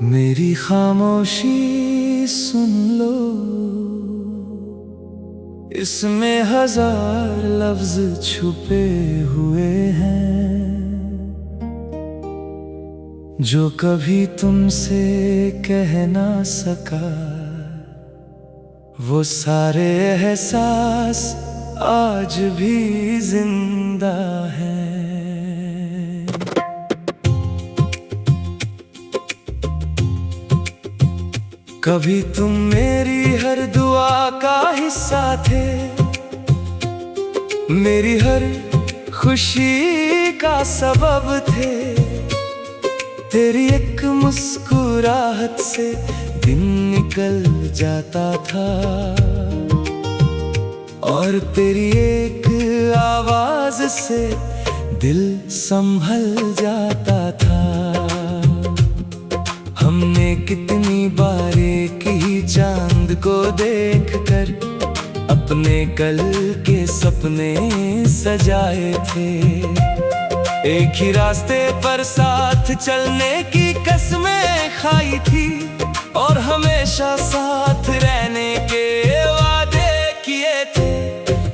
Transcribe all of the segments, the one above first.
मेरी खामोशी सुन लो, इसमें हजार लफ्ज छुपे हुए हैं जो कभी तुमसे कह ना सका। वो सारे एहसास आज भी जिंदा हैं। कभी तुम मेरी हर दुआ का हिस्सा थे, मेरी हर खुशी का सबब थे। तेरी एक मुस्कुराहट से दिन निकल जाता था, और तेरी एक आवाज से दिल संभल जाता था। हमने कितनी बार एक ही चांद को देखकर अपने कल के सपने सजाए थे। एक ही रास्ते पर साथ चलने की कसमें खाई थी, और हमेशा साथ रहने के वादे किए थे।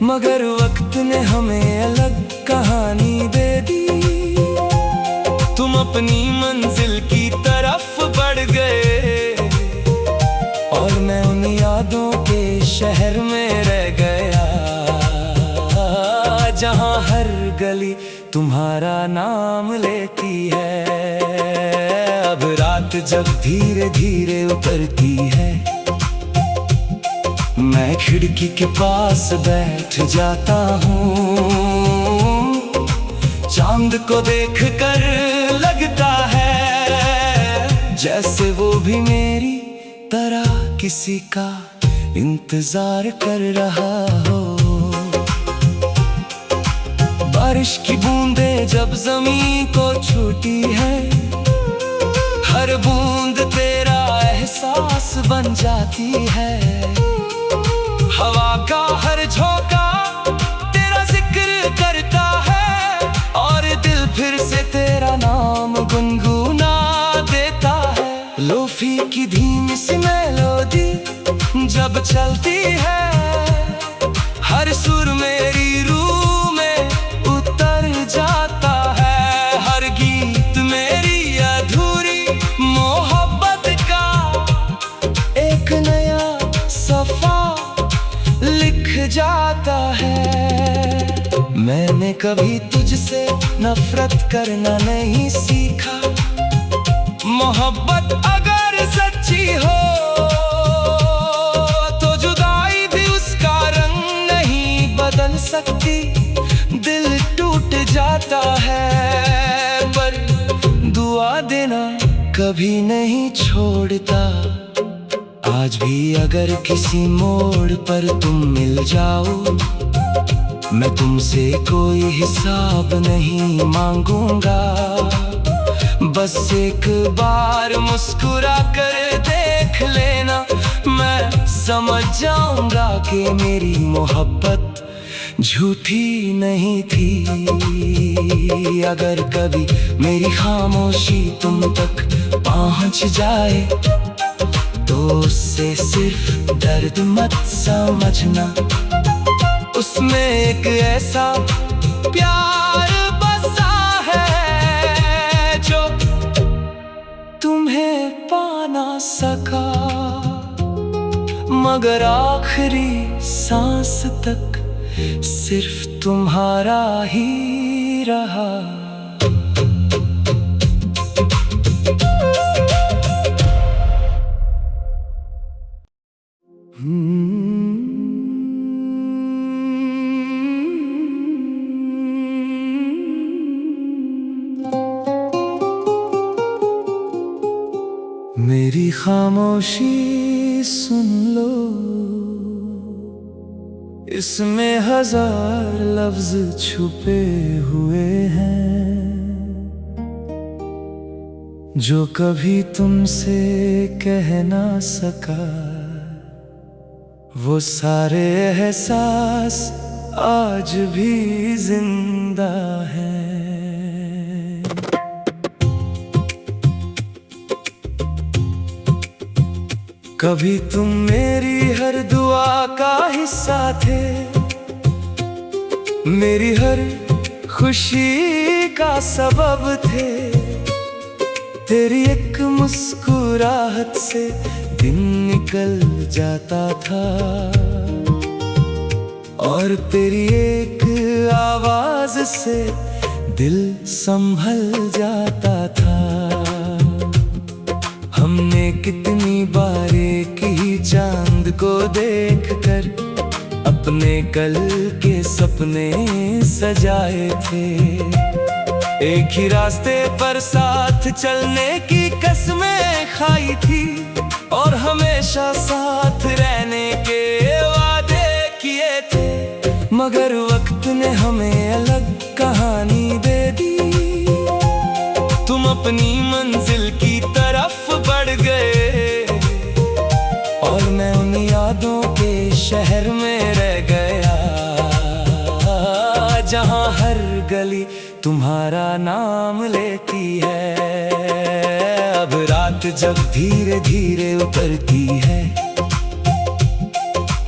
मगर वक्त ने हमें अलग कहानी दे दी। तुम अपनी मंजिल की तरफ बढ़ गए, और मैं उन यादों के शहर में रह गया, जहां हर गली तुम्हारा नाम लेती है। अब रात जब धीरे धीरे उतरती है, मैं खिड़की के पास बैठ जाता हूँ। चांद को देखकर लगता है जैसे वो भी मेरी तरह किसी का इंतजार कर रहा हो। बारिश की बूंदें जब जमीन को छूती है, हर बूंद तेरा एहसास बन जाती है। हवा का हर झोंका तेरा जिक्र करता है, और दिल फिर से तेरा नाम गुनगुना देता है। लोफी की धीमी सी मेलोडी जब चलती है, हर सुर मेरी रूह में उतर जाता है। हर गीत मेरी अधूरी मोहब्बत का एक नया सफा लिख जाता है। मैंने कभी तुझसे नफरत करना नहीं सीखा। मोहब्बत अगर सच्ची हो तो जुदाई भी उसका रंग नहीं बदल सकती। दिल टूट जाता है, पर दुआ देना कभी नहीं छोड़ता। आज भी अगर किसी मोड़ पर तुम मिल जाओ, मैं तुमसे कोई हिसाब नहीं मांगूंगा। बस एक बार मुस्कुरा कर देख लेना, मैं समझ जाऊंगा कि मेरी मोहब्बत झूठी नहीं थी। अगर कभी मेरी खामोशी तुम तक पहुंच जाए, तो उससे सिर्फ दर्द मत समझना। उसमें एक ऐसा प्यार बसा है जो तुम्हें पा ना सका, मगर आखिरी सांस तक सिर्फ तुम्हारा ही रहा। मेरी खामोशी सुन लो, इसमें हजार लफ्ज छुपे हुए हैं जो कभी तुमसे कह ना सका। वो सारे एहसास आज भी जिंदा हैं। कभी तुम मेरी हर दुआ का हिस्सा थे, मेरी हर खुशी का सबब थे। तेरी एक मुस्कुराहट से दिन निकल जाता था, और तेरी एक आवाज से दिल संभल जाता था। हमने कितनी बारीकी चांद को देखकर अपने कल के सपने सजाए थे। एक ही रास्ते पर साथ चलने की कसमें खाई थी, और हमेशा साथ रहने के वादे किए थे। मगर वक्त ने हमें अलग कहानी दे दी। तुम अपनी मंजिल की तरफ बढ़ गए, और मैं उन यादों के शहर में रह गया, जहां हर गली तुम्हारा नाम लेती है। अब रात जब धीरे धीरे उतरती है,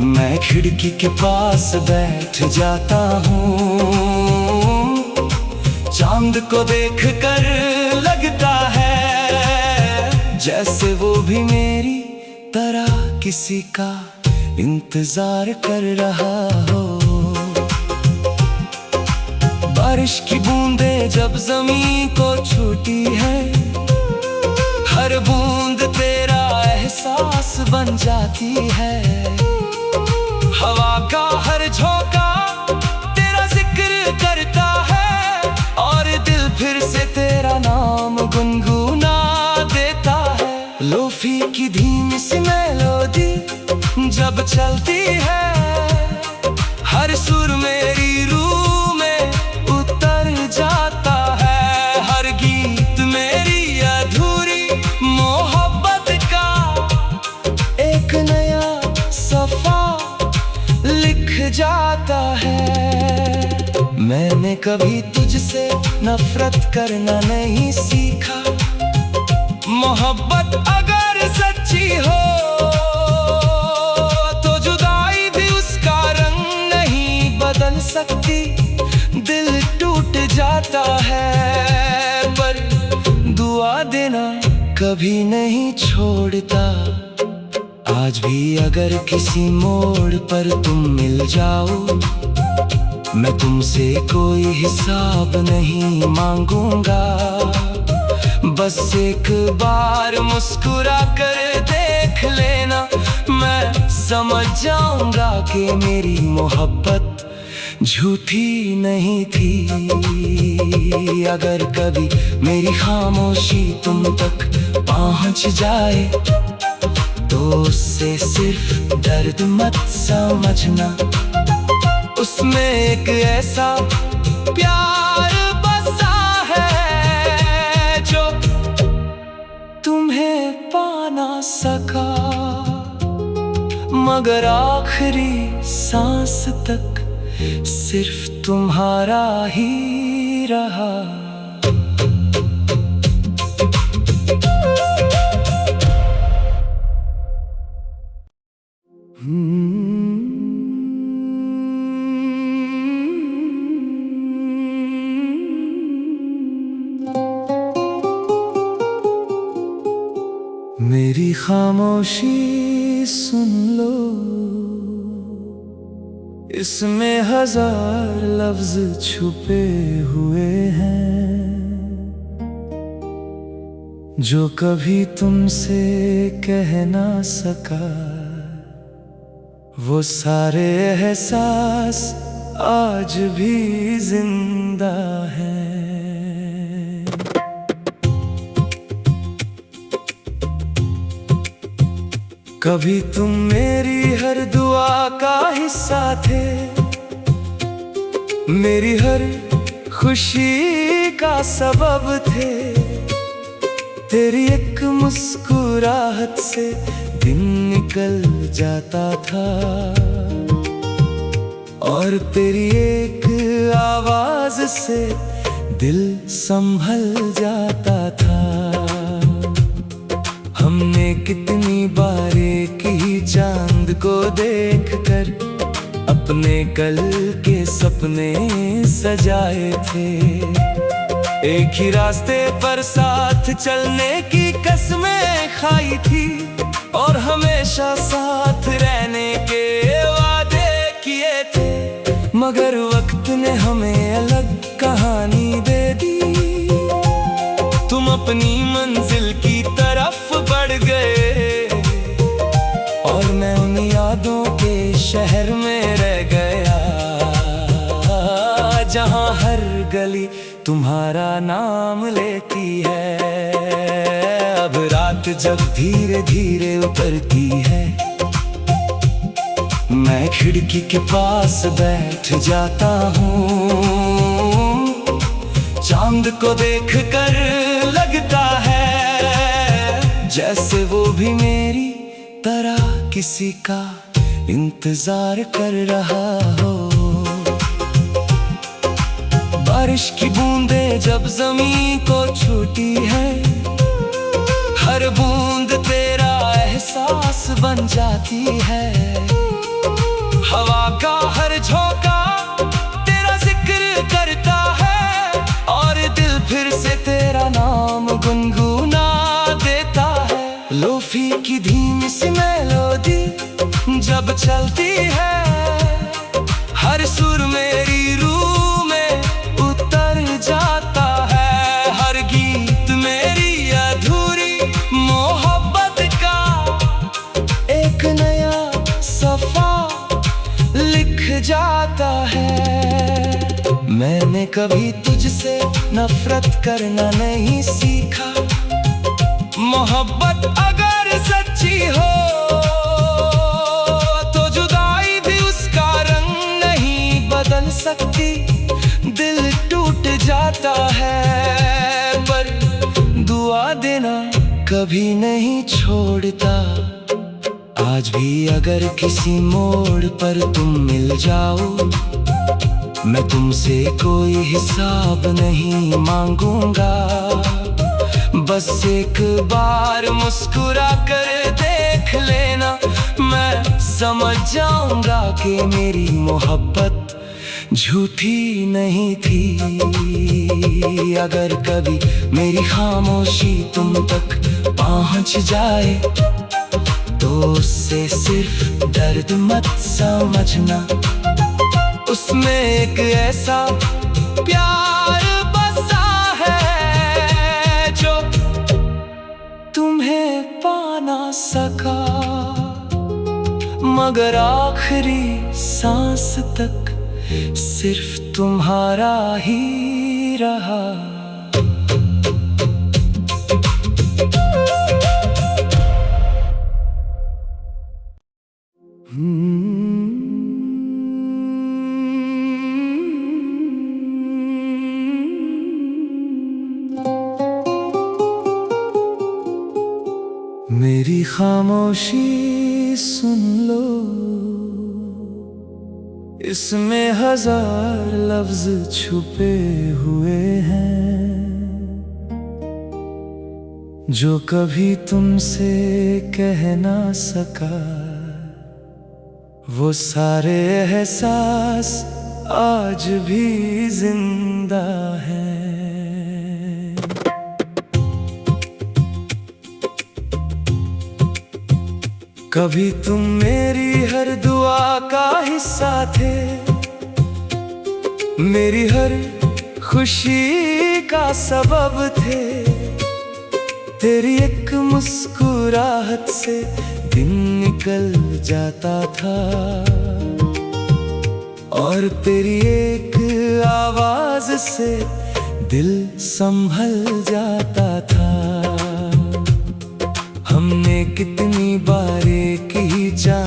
मैं खिड़की के पास बैठ जाता हूँ। चांद को देखकर लगता है जैसे वो भी मेरी तरह किसी का इंतजार कर रहा हो। बारिश की बूंदें जब जमीन को छूती है, हर बूंद तेरा एहसास बन जाती है। हवा का हर झोंका तेरा जिक्र करता है, और दिल फिर से तेरा नाम गुनगुना देता है। लोफी की धीमी सी मेलोडी जब चलती है, हर सुर मेरी रूह में उतर जाता है। हर गीत मेरी अधूरी मोहब्बत का एक नया सफा लिख जाता है। मैंने कभी तुझसे नफरत करना नहीं सीखा। मोहब्बत अगर सच्ची हो तो जुदाई भी उसका रंग नहीं बदल सकती। दिल टूट जाता है, पर दुआ देना कभी नहीं छोड़ता। आज भी अगर किसी मोड़ पर तुम मिल जाओ, मैं तुमसे कोई हिसाब नहीं मांगूंगा। बस एक बार मुस्कुरा कर देख लेना, मैं समझ जाऊंगा कि मेरी मोहब्बत झूठी नहीं थी। अगर कभी मेरी खामोशी तुम तक पहुंच जाए, तो उससे सिर्फ दर्द मत समझना। उसमें एक ऐसा प्यार बसा है जो तुम्हें पा ना सका, मगर आखिरी सांस तक सिर्फ तुम्हारा ही रहा। मेरी खामोशी सुन लो, इसमें हजार लफ्ज छुपे हुए हैं, जो कभी तुमसे कह ना सका। वो सारे एहसास आज भी जिंदा हैं। कभी तुम मेरी हर दुआ का हिस्सा थे, मेरी हर खुशी का सबब थे। तेरी एक मुस्कुराहट से दिन निकल निकल जाता था और तेरी एक आवाज से दिल संभल जाता था। हमने कितनी बारीकी चांद को देखकर अपने कल के सपने सजाए थे। एक ही रास्ते पर साथ चलने की कसमें खाई थी और हमेशा साथ रहने के वादे किए थे। मगर वक्त ने हमें अलग कहानी दे दी। तुम अपनी मंजिल की तरफ बढ़ गए और मैं उन यादों के शहर में रह गया, जहां हर गली तुम्हारा नाम लेती है। अब रात जब धीरे धीरे उतरती है, मैं खिड़की के पास बैठ जाता हूँ। चांद को देखकर लगता है जैसे वो भी मेरी तरह किसी का इंतजार कर रहा हो। बारिश की बूंदें जब ज़मीन को छूती है, हर बूंद तेरा एहसास बन जाती है। हवा का हर झोंका तेरा जिक्र करता है और दिल फिर से तेरा नाम गुनगुना देता है। लोफी की धीमी सी मेलोडी जब चलती है, हर सुर मेरी रूह में उतर जाता है। हर गीत मेरी अधूरी मोहब्बत का एक नया सफा लिख जाता है। मैंने कभी तुझसे नफरत करना नहीं सीखा। मोहब्बत अगर सच्ची हो तो जुदाई भी उसका रंग नहीं बदल सकती। दिल टूट जाता है पर दुआ देना कभी नहीं छोड़ता। आज भी अगर किसी मोड़ पर तुम मिल जाओ, मैं तुमसे कोई हिसाब नहीं मांगूंगा। बस एक बार मुस्कुरा कर देख लेना, मैं समझ जाऊंगा कि मेरी मोहब्बत झूठी नहीं थी। अगर कभी मेरी खामोशी तुम तक पहुंच जाए तो उससे सिर्फ दर्द मत समझना। उसमें एक ऐसा प्यार बसा है जो तुम्हें पा ना सका, मगर आखिरी सांस तक सिर्फ तुम्हारा ही रहा। मेरी खामोशी सुन लो, इसमें हजार लफ्ज छुपे हुए हैं जो कभी तुमसे कह ना सका। वो सारे एहसास आज भी जिंदा हैं। कभी तुम मेरी हर दुआ का हिस्सा थे, मेरी हर खुशी का सबब थे। तेरी एक मुस्कुराहट से दिन निकल जाता था और तेरी एक आवाज से दिल संभल जाता था। हमने कितनी बारीकी जान